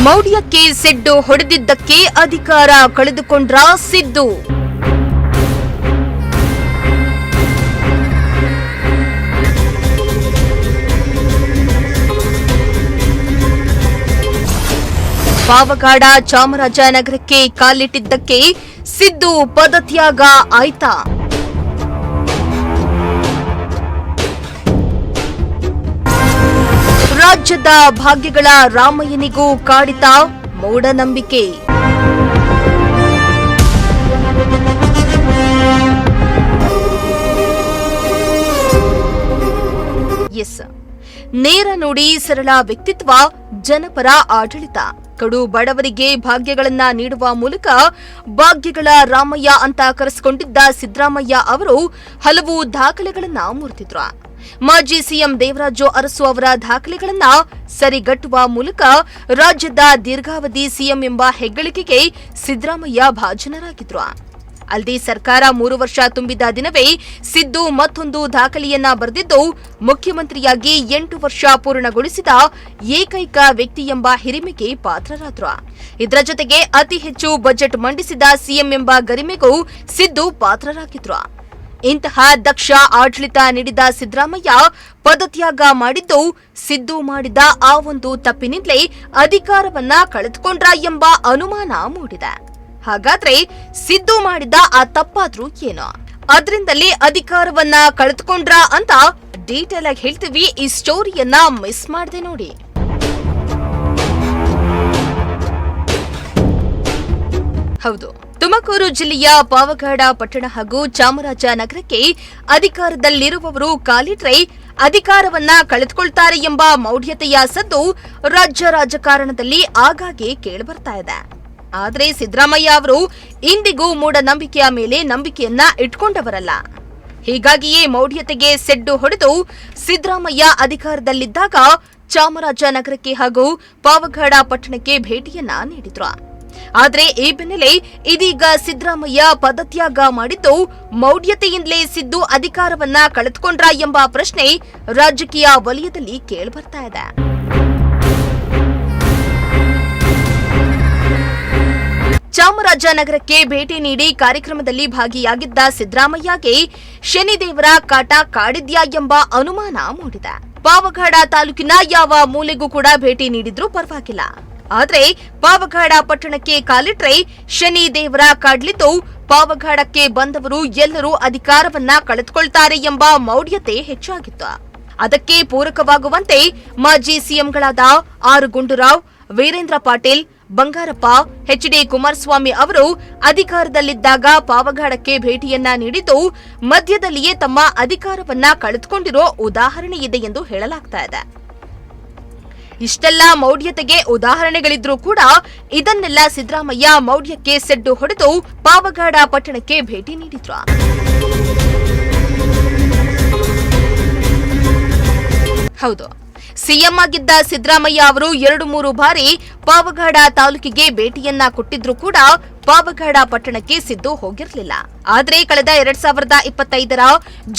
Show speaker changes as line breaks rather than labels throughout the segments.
ಮೌಢ್ಯಕ್ಕೆ ಸೆಡ್ಡು ಹೊಡೆದಿದ್ದಕ್ಕೆ ಅಧಿಕಾರ ಕಳೆದುಕೊಂಡ್ರ ಸಿದ್ದು. ಪಾವಗಡ ಚಾಮರಾಜನಗರಕ್ಕೆ ಕಾಲಿಟ್ಟಿದ್ದಕ್ಕೆ ಸಿದ್ದು ಪದತ್ಯಾಗ ಆಯ್ತಾ? ರಾಜ್ಯದ ಭಾಗ್ಯಗಳ ರಾಮಯ್ಯನಿಗೂ ಕಾಡಿತ ಮೂಢನಂಬಿಕೆ. ನೇರ ನುಡಿ, ಸರಳ ವ್ಯಕ್ತಿತ್ವ, ಜನಪರ ಆಡಳಿತ, ಕಡು ಬಡವರಿಗೆ ಭಾಗ್ಯಗಳನ್ನ ನೀಡುವ ಮೂಲಕ ಭಾಗ್ಯಗಳ ರಾಮಯ್ಯ ಅಂತ ಕರೆಸಿಕೊಂಡಿದ್ದ ಸಿದ್ದರಾಮಯ್ಯ ಅವರು ಹಲವು ದಾಖಲೆಗಳನ್ನ ಮುರಿದಿದ್ರು. ಮಾಜಿ ಸಿಎಂ ದೇವರಾಜು ಅರಸು ಅವರ ದಾಖಲೆಗಳನ್ನ ಸರಿಗಟ್ಟುವ ಮೂಲಕ ರಾಜ್ಯದ ದೀರ್ಘಾವಧಿ ಸಿಎಂ ಎಂಬ ಹೆಗ್ಗಳಿಕೆಗೆ ಸಿದ್ದರಾಮಯ್ಯ ಭಾಜನರಾಗಿದ್ರು. ಅಲ್ಲದೆ ಸರ್ಕಾರ 3 ವರ್ಷ ತುಂಬಿದ ದಿನವೇ ಸಿದ್ದು ಮತ್ತೊಂದು ದಾಖಲೆಯನ್ನ ಬರೆದಿದ್ದು, ಮುಖ್ಯಮಂತ್ರಿಯಾಗಿ 8 ವರ್ಷ ಪೂರ್ಣಗೊಳಿಸಿದ ಏಕೈಕ ವ್ಯಕ್ತಿ ಎಂಬ ಹಿರಿಮೆಗೆ ಪಾತ್ರರಾದ್ರು. ಇದರ ಜೊತೆಗೆ ಅತಿ ಹೆಚ್ಚು ಬಜೆಟ್ ಮಂಡಿಸಿದ ಸಿಎಂ ಎಂಬ ಗರಿಮೆಗೂ ಸಿದ್ದು ಪಾತ್ರರಾಗಿದ್ರು. ಇಂತಹ ದಕ್ಷ ಆಡಳಿತ ನೀಡಿದ ಸಿದ್ದರಾಮಯ್ಯ ಪದತ್ಯಾಗ ಮಾಡಿದ್ದು, ಸಿದ್ದು ಮಾಡಿದ ಆ ಒಂದು ತಪ್ಪಿನಿಂದಲೇ ಅಧಿಕಾರವನ್ನ ಕಳೆದುಕೊಂಡ್ರ ಎಂಬ ಅನುಮಾನ ಮೂಡಿದೆ. ಹಾಗಾದ್ರೆ ಸಿದ್ದು ಮಾಡಿದ ಆ ತಪ್ಪಾದ್ರೂ ಏನೋ, ಅದರಿಂದಲೇ ಅಧಿಕಾರವನ್ನ ಕಳೆದುಕೊಂಡ್ರ ಅಂತ ಡೀಟೇಲ್ ಆಗಿ ಹೇಳ್ತೀವಿ. ಈ ಸ್ಟೋರಿಯನ್ನ ಮಿಸ್ ಮಾಡದೆ ನೋಡಿ. ಹೌದು, ತುಮಕೂರು ಜಿಲ್ಲೆಯ ಪಾವಗಡ ಪಟ್ಟಣ ಹಾಗೂ ಚಾಮರಾಜನಗರಕ್ಕೆ ಅಧಿಕಾರದಲ್ಲಿರುವವರು ಕಾಲಿಟ್ರೆ ಅಧಿಕಾರವನ್ನ ಕಳೆದುಕೊಳ್ತಾರೆ ಎಂಬ ಮೌಢ್ಯತೆಯ ಸದ್ದು ರಾಜ್ಯ ರಾಜಕಾರಣದಲ್ಲಿ ಆಗಾಗ್ಗೆ ಕೇಳಿಬರ್ತಾ ಇದೆ. ಆದರೆ ಸಿದ್ದರಾಮಯ್ಯ ಅವರು ಇಂದಿಗೂ ಮೂಢನಂಬಿಕೆಯ ಮೇಲೆ ನಂಬಿಕೆಯನ್ನ ಇಟ್ಕೊಂಡವರಲ್ಲ. ಹೀಗಾಗಿಯೇ ಮೌಢ್ಯತೆಗೆ ಸೆಡ್ಡು ಹೊಡೆದು ಸಿದ್ದರಾಮಯ್ಯ ಅಧಿಕಾರದಲ್ಲಿದ್ದಾಗ ಚಾಮರಾಜನಗರಕ್ಕೆ ಹಾಗೂ ಪಾವಗಡ ಪಟ್ಟಣಕ್ಕೆ ಭೇಟಿಯನ್ನ ನೀಡಿದ್ರು. ಆದರೆ ಈ ಬೆನ್ನಲ್ಲೇ ಇದೀಗ ಸಿದ್ದರಾಮಯ್ಯ ಪದತ್ಯಾಗ ಮಾಡಿದ್ದು, ಮೌಢ್ಯತೆಯಿಂದಲೇ ಸಿದ್ದು ಅಧಿಕಾರವನ್ನ ಕಳೆದುಕೊಂಡ್ರ ಎಂಬ ಪ್ರಶ್ನೆ ರಾಜಕೀಯ ವಲಯದಲ್ಲಿ ಕೇಳಿಬರ್ತಾ ಇದೆ. ಚಾಮರಾಜನಗರಕ್ಕೆ ಭೇಟಿ ನೀಡಿ ಕಾರ್ಯಕ್ರಮದಲ್ಲಿ ಭಾಗಿಯಾಗಿದ್ದ ಸಿದ್ದರಾಮಯ್ಯಗೆ ಶನಿದೇವರ ಕಾಟ ಕಾಡಿದ್ಯಾ ಎಂಬ ಅನುಮಾನ ಮೂಡಿದೆ. ಪಾವಗಡ ತಾಲೂಕಿನ ಯಾವ ಮೂಲೆಗೂ ಕೂಡ ಭೇಟಿ ನೀಡಿದ್ರೂ ಪರವಾಗಿಲ್ಲ, ಆದ್ರೆ ಪಾವಗಡ ಪಟ್ಟಣಕ್ಕೆ ಕಾಲಿಟ್ರೆ ಶನಿ ದೇವರ ಕಾಡ್ಲಿದ್ದು, ಪಾವಗಡಕ್ಕೆ ಬಂದವರು ಎಲ್ಲರೂ ಅಧಿಕಾರವನ್ನ ಕಳೆದುಕೊಳ್ತಾರೆ ಎಂಬ ಮೌಢ್ಯತೆ ಹೆಚ್ಚಾಗಿತ್ತು. ಅದಕ್ಕೆ ಪೂರಕವಾಗುವಂತೆ ಮಾಜಿ ಸಿಎಂಗಳಾದ ಆರ್ ಗುಂಡೂರಾವ್, ವೀರೇಂದ್ರ ಪಾಟೀಲ್, ಬಂಗಾರಪ್ಪ, ಎಚ್.ಡಿ. ಕುಮಾರಸ್ವಾಮಿ ಅವರು ಅಧಿಕಾರದಲ್ಲಿದ್ದಾಗ ಪಾವಗಡಕ್ಕೆ ಭೇಟಿಯನ್ನ ನೀಡಿದ್ದು, ಮಧ್ಯದಲ್ಲಿಯೇ ತಮ್ಮ ಅಧಿಕಾರವನ್ನ ಕಳೆದುಕೊಂಡಿರೋ ಉದಾಹರಣೆ ಇದೆ ಎಂದು ಹೇಳಲಾಗ್ತಾ ಇದೆ. ಇಷ್ಟೆಲ್ಲ ಮೌಢ್ಯತೆಗೆ ಉದಾಹರಣೆಗಳಿದ್ರೂ ಕೂಡ ಇದನ್ನೆಲ್ಲ ಸಿದ್ದರಾಮಯ್ಯ ಮೌಢ್ಯಕ್ಕೆ ಸೆಡ್ಡು ಹೊಡೆದು ಪಾವಗಡ ಪಟ್ಟಣಕ್ಕೆ ಭೇಟಿ ನೀಡಿದ್ರು. ಹೌದು, ಸಿಎಂ ಆಗಿದ್ದ ಸಿದ್ದರಾಮಯ್ಯ ಅವರು 2-3 ಬಾರಿ ಪಾವಗಡ ತಾಲೂಕಿಗೆ ಭೇಟಿಯನ್ನ ಕೊಟ್ಟಿದ್ರು ಕೂಡ ಪಾವಗಡ ಪಟ್ಟಣಕ್ಕೆ ಸಿದ್ದು ಹೋಗಿರಲಿಲ್ಲ. ಆದರೆ ಕಳೆದ 2025ರ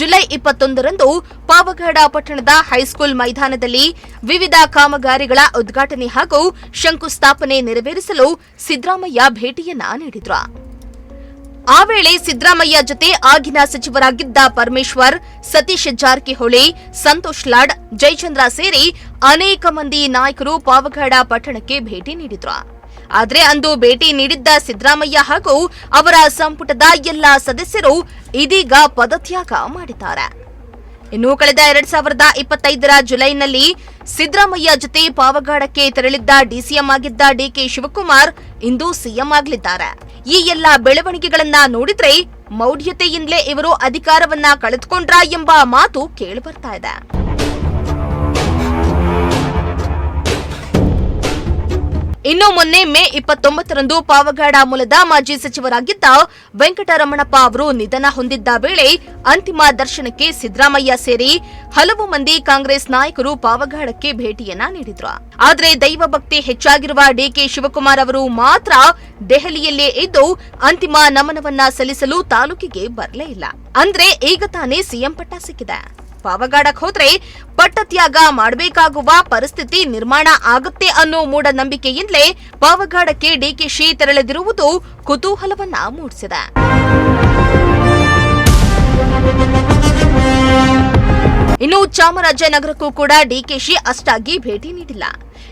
ಜುಲೈ 21ರಂದು ಪಾವಗಡ ಪಟ್ಟಣದ ಹೈಸ್ಕೂಲ್ ಮೈದಾನದಲ್ಲಿ ವಿವಿಧ ಕಾಮಗಾರಿಗಳ ಉದ್ಘಾಟನೆ ಹಾಗೂ ಶಂಕುಸ್ಥಾಪನೆ ನೆರವೇರಿಸಲು ಸಿದ್ದರಾಮಯ್ಯ ಭೇಟಿಯನ್ನ ನೀಡಿದ್ರು. ಆ ವೇಳೆ ಸಿದ್ದರಾಮಯ್ಯ ಜೊತೆ ಆಗಿನ ಸಚಿವರಾಗಿದ್ದ ಪರಮೇಶ್ವರ್, ಸತೀಶ್ ಜಾರಕಿಹೊಳಿ, ಸಂತೋಷ್ ಲಾಡ್, ಜಯಚಂದ್ರ ಸೇರಿ ಅನೇಕ ಮಂದಿ ನಾಯಕರು ಪಾವಗಡ ಪಟ್ಟಣಕ್ಕೆ ಭೇಟಿ ನೀಡಿದ್ರು. ಆದರೆ ಅಂದು ಭೇಟಿ ನೀಡಿದ್ದ ಸಿದ್ದರಾಮಯ್ಯ ಹಾಗೂ ಅವರ ಸಂಪುಟದ ಎಲ್ಲಾ ಸದಸ್ಯರು ಇದೀಗ ಪದತ್ಯಾಗ ಮಾಡಿದ್ದಾರೆ. ಇನ್ನು ಕಳೆದ 2025ರ ಜುಲೈನಲ್ಲಿ ಸಿದ್ದರಾಮಯ್ಯ ಜೊತೆ ಪಾವಗಡಕ್ಕೆ ತೆರಳಿದ್ದ ಡಿಸಿಎಂ ಆಗಿದ್ದ ಡಿಕೆ ಶಿವಕುಮಾರ್ ಇಂದು ಸಿಎಂ ಆಗಲಿದ್ದಾರೆ. ಈ ಎಲ್ಲಾ ಬೆಳವಣಿಗೆಗಳನ್ನ ನೋಡಿದ್ರೆ ಮೌಢ್ಯತೆಯಿಂದಲೇ ಇವರು ಅಧಿಕಾರವನ್ನ ಕಳೆದುಕೊಂಡ್ರ ಎಂಬ ಮಾತು ಕೇಳಿಬರ್ತಾ ಇದೆ. ಇನ್ನು ಮೊನ್ನೆ ಮೇ 29ರಂದು ಪಾವಗಡ ಮೂಲದ ಮಾಜಿ ಸಚಿವರಾಗಿದ್ದ ವೆಂಕಟರಮಣಪ್ಪ ಅವರು ನಿಧನ ಹೊಂದಿದ್ದ ವೇಳೆ ಅಂತಿಮ ದರ್ಶನಕ್ಕೆ ಸಿದ್ದರಾಮಯ್ಯ ಸೇರಿ ಹಲವು ಮಂದಿ ಕಾಂಗ್ರೆಸ್ ನಾಯಕರು ಪಾವಗಡಕ್ಕೆ ಭೇಟಿಯನ್ನ ನೀಡಿದ್ರು. ಆದರೆ ದೈವಭಕ್ತಿ ಹೆಚ್ಚಾಗಿರುವ ಡಿಕೆ ಶಿವಕುಮಾರ್ ಅವರು ಮಾತ್ರ ದೆಹಲಿಯಲ್ಲೇ ಇದ್ದು ಅಂತಿಮ ನಮನವನ್ನ ಸಲ್ಲಿಸಲು ತಾಲೂಕಿಗೆ ಬರಲೇ ಇಲ್ಲ. ಅಂದ್ರೆ ಈಗ ತಾನೇ ಸಿಎಂ ಪಟ್ಟ ಸಿಕ್ಕಿದೆ. ಪಾವಗಡಕ್ಕೆ ಹೋದ್ರೆ ಪಟ್ಟತ್ಯಾಗ ಮಾಡಬೇಕಾಗುವ ಪರಿಸ್ಥಿತಿ ನಿರ್ಮಾಣ ಆಗುತ್ತೆ ಅನ್ನೋ ಮೂಢನಂಬಿಕೆಯಿಂದಲೇ ಪಾವಗಡಕ್ಕೆ ಡಿಕೆಶಿ ತೆರಳಿದಿರುವುದು ಕುತೂಹಲವನ್ನ ಮೂಡಿಸಿದೆ. ಇನ್ನು ಚಾಮರಾಜನಗರಕ್ಕೂ ಕೂಡ ಡಿಕೆಶಿ ಅಷ್ಟಾಗಿ ಭೇಟಿ ನೀಡಿಲ್ಲ.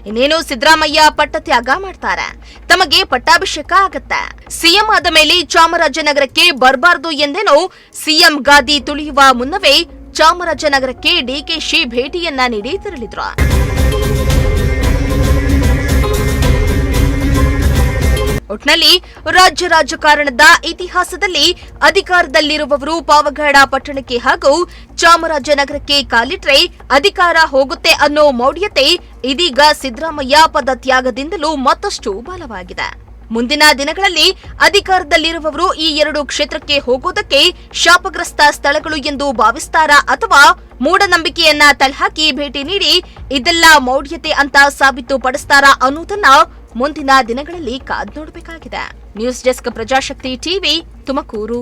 ಇನ್ನೇನು ಸಿದ್ದರಾಮಯ್ಯ ಪಟ್ಟತ್ಯಾಗ ಮಾಡ್ತಾರೆ, ತಮಗೆ ಪಟ್ಟಾಭಿಷೇಕ ಆಗತ್ತೆ. ಸಿಎಂ ಆದ ಮೇಲೆ ಚಾಮರಾಜನಗರಕ್ಕೆ ಬರಬಾರದು ಎಂದೇನೋ ಸಿಎಂ ಗಾದಿ ತುಳಿಯುವ ಮುನ್ನವೇ ಚಾಮರಾಜನಗರಕ್ಕೆ ಡಿಕೆಶಿ ಭೇಟಿಯನ್ನ ನೀಡಿ ತೆರಳಿದ್ರು. ಒಟ್ನಲ್ಲಿ ರಾಜ್ಯ ರಾಜಕಾರಣದ ಇತಿಹಾಸದಲ್ಲಿ ಅಧಿಕಾರದಲ್ಲಿರುವವರು ಪಾವಗಡ ಪಟ್ಟಣಕ್ಕೆ ಹಾಗೂ ಚಾಮರಾಜನಗರಕ್ಕೆ ಕಾಲಿಟ್ರೆ ಅಧಿಕಾರ ಹೋಗುತ್ತೆ ಅನ್ನೋ ಮೌಢ್ಯತೆ ಇದೀಗ ಸಿದ್ದರಾಮಯ್ಯ ಪದತ್ಯಾಗದಿಂದಲೂ ಮತ್ತಷ್ಟು ಬಲವಾಗಿದೆ. ಮುಂದಿನ ದಿನಗಳಲ್ಲಿ ಅಧಿಕಾರದಲ್ಲಿರುವವರು ಈ ಎರಡು ಕ್ಷೇತ್ರಕ್ಕೆ ಹೋಗೋದಕ್ಕೆ ಶಾಪಗ್ರಸ್ತ ಸ್ಥಳಗಳು ಎಂದು ಭಾವಿಸ್ತಾರಾ ಅಥವಾ ಮೂಢನಂಬಿಕೆಯನ್ನ ತಳ್ಳಿಹಾಕಿ ಭೇಟಿ ನೀಡಿ ಇದೆಲ್ಲ ಮೌಢ್ಯತೆ ಅಂತ ಸಾಬೀತುಪಡಿಸ್ತಾರಾ ಅನ್ನೋದನ್ನ ಮುಂದಿನ ದಿನಗಳಲ್ಲಿ ಕಾದು ನೋಡಬೇಕಾಗಿದೆ. News desk, Prajashakti TV, Tumakuru.